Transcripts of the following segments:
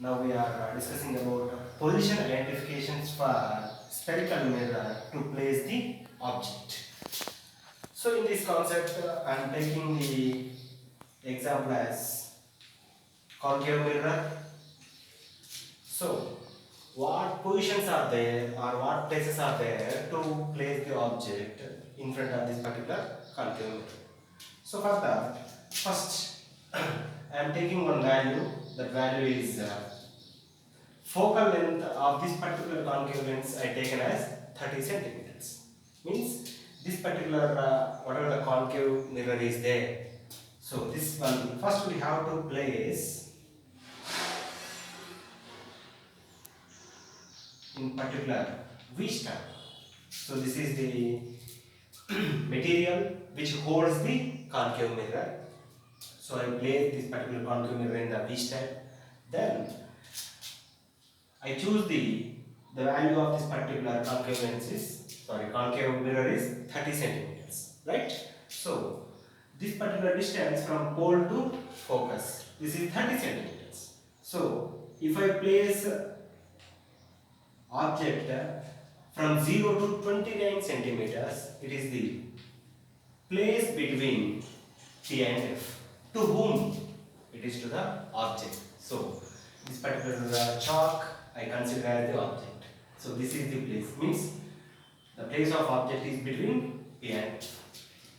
Now we are discussing about position identifications for spherical mirror to place the object. So in this concept, I am taking the example as concave mirror. So what positions are there or what places are there to place the object in front of this particular concave mirror? So for that, first I am taking one value. That value is focal length of this particular concave lens I taken as 30 centimeters. Means this particular whatever the concave mirror is there. So this one first we have to place in particular V star. So this is the material which holds the concave mirror. So I place this particular concave mirror in the V stand. Then I choose the value of this particular concave mirror is 30 centimeters, right? So this particular distance from pole to focus, this is 30 centimeters. So if I place object from 0 to 29 centimeters, it is the place between P and F. To whom? It is to the object. So this particular chalk I consider as the object. So this is the place. Means the place of object is between P and F.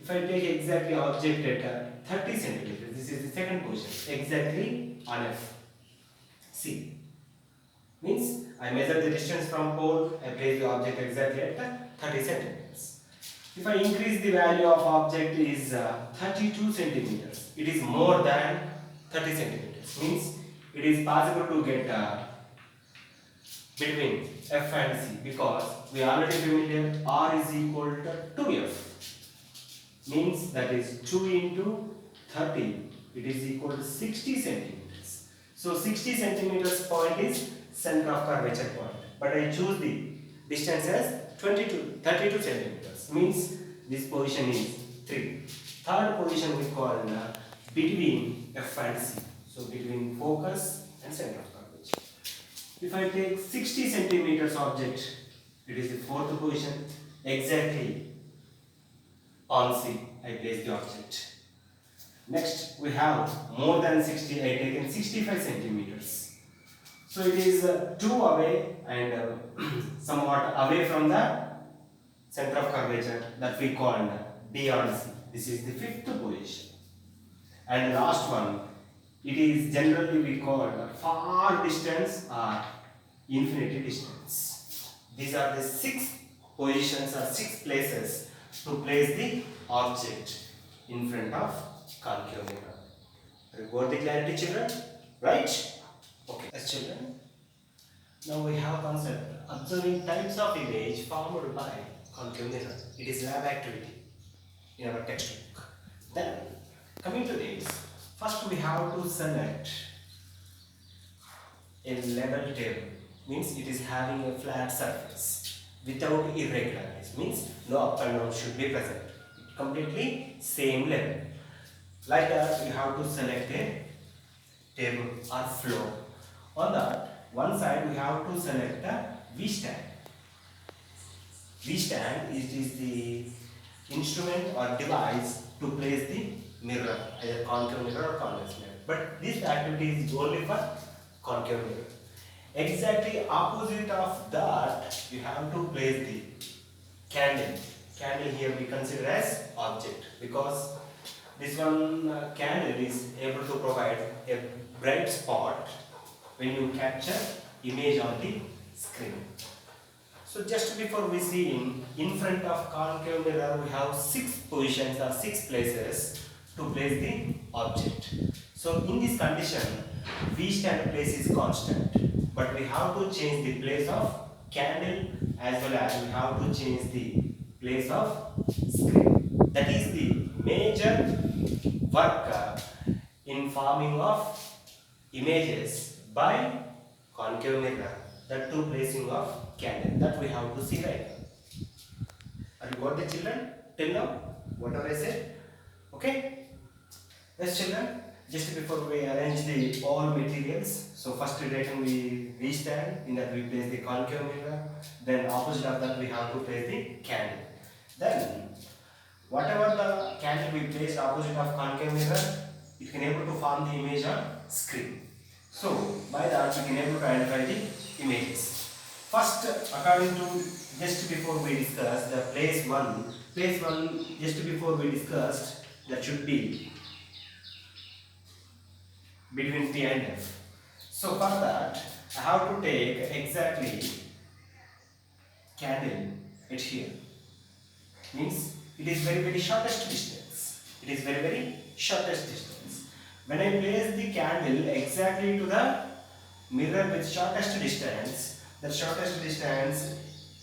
If I take exactly object at 30 centimeters, this is the second position. Exactly on F. C. Means I measure the distance from pole, I place the object exactly at 30 centimeters. If I increase the value of object is 32 centimeters, it is more than 30 centimeters. Means it is possible to get between F and C because we are already familiar R is equal to 2F. Means that is 2 into 30, it is equal to 60 centimeters. So 60 centimeters point is center of curvature point, but I choose the distance as 32 centimeters. Means this position is 3. Third position we call between F and C. So between focus and center of curvature. If I take 60 centimeters object, it is the fourth position. Exactly on C, I place the object. Next we have more than 60, I taken 65 centimeters. So it is 2 away and somewhat away from the center of curvature that we call B on C. This is the fifth position. And the last one, it is generally we call far distance or infinity distance. These are the 6 positions or 6 places to place the object in front of concave mirror. You got the clarity, children? Right? Okay. As children, now we have concept observing types of image formed by concave mirror. It is lab activity in our textbook. Then coming to this, first we have to select a level table. Means it is having a flat surface without irregularities. Means no up and down should be present. Completely same level. Like that, you have to select a table or floor. On that one side, we have to select a V stand. V stand is the instrument or device to place the mirror, either concave mirror or convex mirror. But this activity is only for concave mirror. Exactly opposite of that, you have to place the candle. Candle here we consider as object because this one candle is able to provide a bright spot when you capture image on the screen. So just before we see in front of concave mirror, we have 6 positions or 6 places to place the object. So in this condition, V stand place is constant, but we have to change the place of candle as well as we have to change the place of screen. That is the major work in forming of images by concave mirror. That to placing of candle that we have to see right now. Are you got the children till now? Whatever I said? Okay? Yes children. just before we arrange the all materials, so first direction we restand, in that we place the concave mirror, then opposite of that we have to place the candle. Then whatever the candle we place opposite of concave mirror, it can able to form the image on screen. So by that we can able to identify the images. First, according to just before we discussed the place one just before we discussed that should be between P and F. So for that I have to take exactly candle at here. Means it is very shortest distance. It is very shortest distance. When I place the candle exactly to the mirror with shortest distance, the shortest distance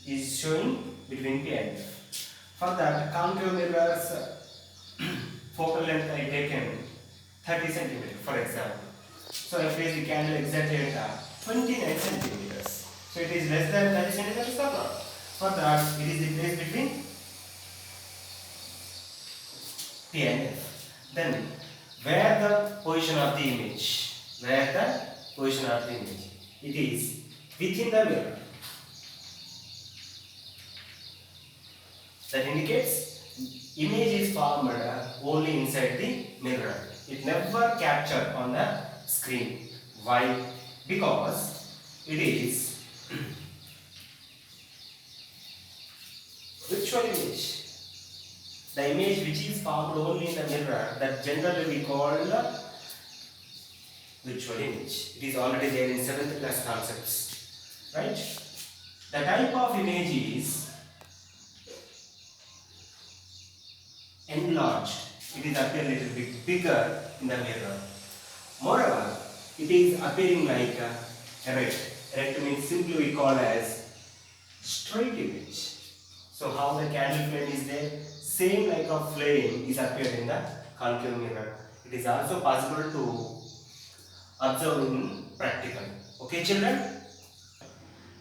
is showing between P and F. For that, concave mirror's focal length I taken 30 cm for example. So I place the candle exactly at 29 centimeters. So it is less than 30 centimeters or not. For that, it is the place between P and F. Then, where the position of the image? Where the position of the image? It is within the mirror. That indicates image is formed only inside the mirror. It never captured on the screen. Why? Because it is virtual image. The image which is formed only in the mirror, that generally we call virtual image. It is already there in 7th class concepts. Right? The type of image is enlarged. It is appear a little bit bigger in the mirror. Moreover, it is appearing like erect. Erect means simply we call as straight image. So how the candle flame is there? Same like a flame is appeared in the concave mirror. It is also possible to observe in practical. Okay, children?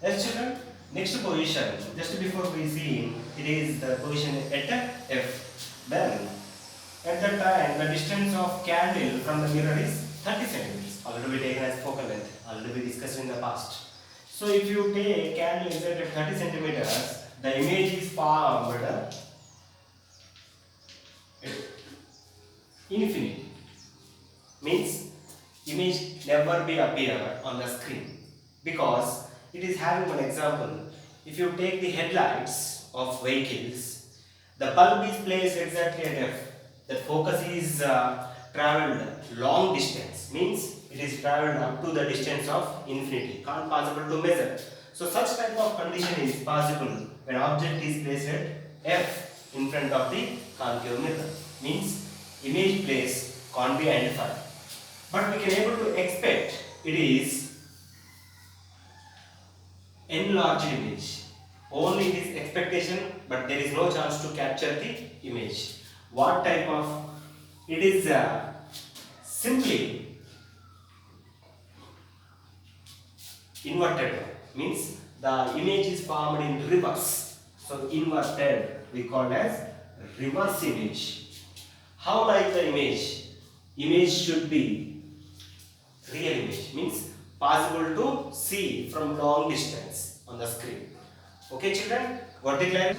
Yes, children. Next position, just before we see, it is the position at F. Then, at the time, the distance of candle from the mirror is 30 centimeters. Already taken as focal length. Already we discussed in the past. So, if you take candle exact at 30 centimeters, the image is formed infinity. Means image never be appear on the screen, because it is having one example. If you take the headlights of vehicles, the bulb is placed exactly at F. The focus is travelled long distance, means it is travelled up to the distance of infinity, can't possible to measure. So such type of condition is possible when object is placed at F in front of the concave mirror, means image place can't be identified. But we can able to expect it is enlarged image. Only it is expectation, but there is no chance to capture the image. What type of? It is simply inverted, means the image is formed in reverse. So inverted we call as reverse image. How like the image? Image should be real image, means possible to see from long distance on the screen. Okay, children, got it clear?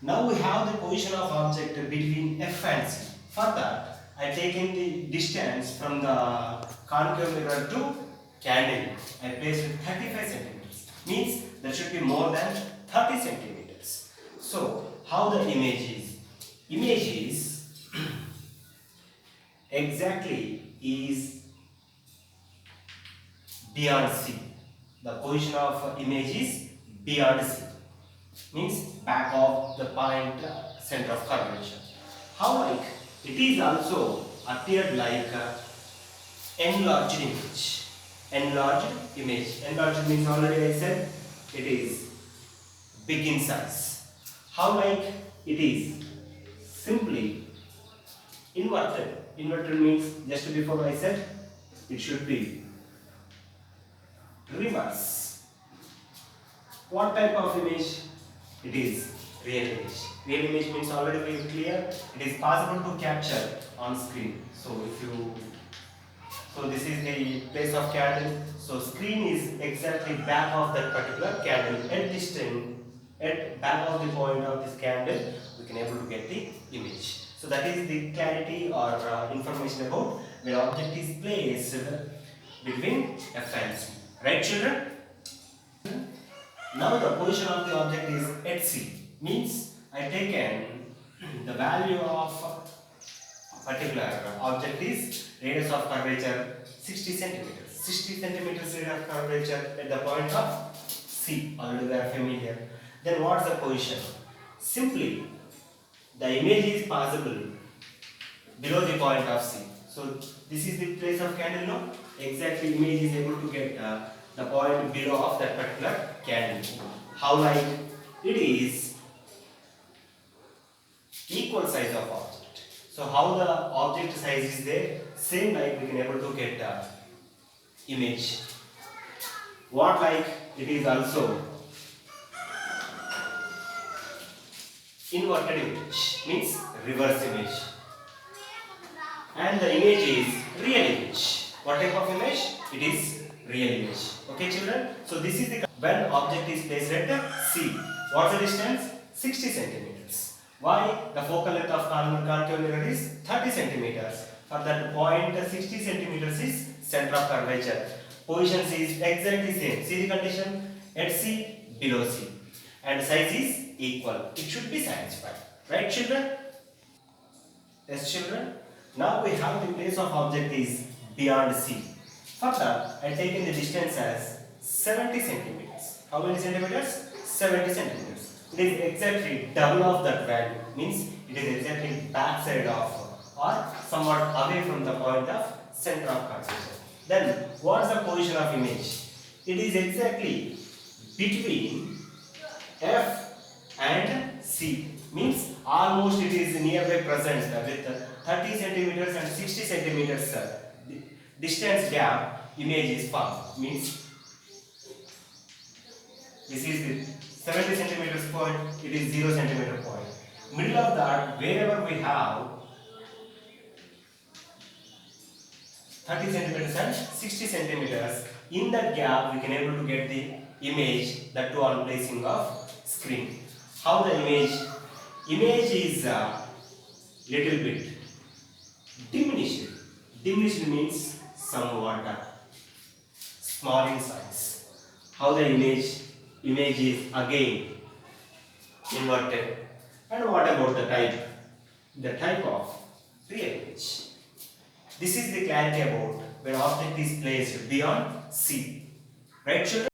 Now we have the position of object between F and C. For that, I taken the distance from the concave mirror to candle. I placed it 35 centimeters. Means there should be more than 30 centimeters. So, how the image is? Image is exactly is beyond C. The position of image is beyond C. Means back of the point center of curvature. How like it is also appeared like enlarged image. Enlarged image. Enlarged means already I said it is big in size. How like it is simply inverted. Inverted means just before I said it should be reverse. What type of image? It is real image. Real image means already very clear. It is possible to capture on screen. So if you So this is the place of candle. So screen is exactly back of that particular candle. At this time, at back of the point of this candle, we can able to get the image. So that is the clarity or information about where object is placed between F and C. Right, children? Now the position of the object is at C. Means I taken the value of particular object is radius of curvature 60 centimeters. 60 centimeters radius of curvature at the point of C. Already we are familiar. Then what's the position? Simply the image is possible below the point of C. So this is the place of candle now. Exactly image is able to get the point below of that particular candle. How like it is equal size of object. So how the object size is there, same like we can able to get image. What like it is also inverted image, means reverse image. And the image is real image. What type of image? It is real image. Okay children? So this is the when object is placed at C. What's the distance? 60 centimeters. Why? The focal length of concave mirror is 30 centimeters. For that point 60 centimeters is center of curvature. Positions is exactly same. See the condition? At C, below C. And size is equal. It should be satisfied. Right children? Yes children? Now we have the place of object is beyond C. For that, I taken the distance as 70 centimeters. How many centimeters? 70 centimeters. It is exactly double of that value. Means it is exactly back side of or somewhat away from the point of center of curvature. Then what is the position of image? It is exactly between F and C. Means almost it is nearby present with 30 centimeters and 60 centimeters distance gap image is formed. Means this is the 70 centimeters point, it is 0 centimeter point. Middle of that, wherever we have 30 centimeters and 60 centimeters, in that gap we can able to get the image, that too on placing of screen. How the image is little bit diminished. Diminished means somewhat small in size. How the image is again inverted. And what about the type? The type of real image. This is the clarity about when object is placed beyond C. Right children?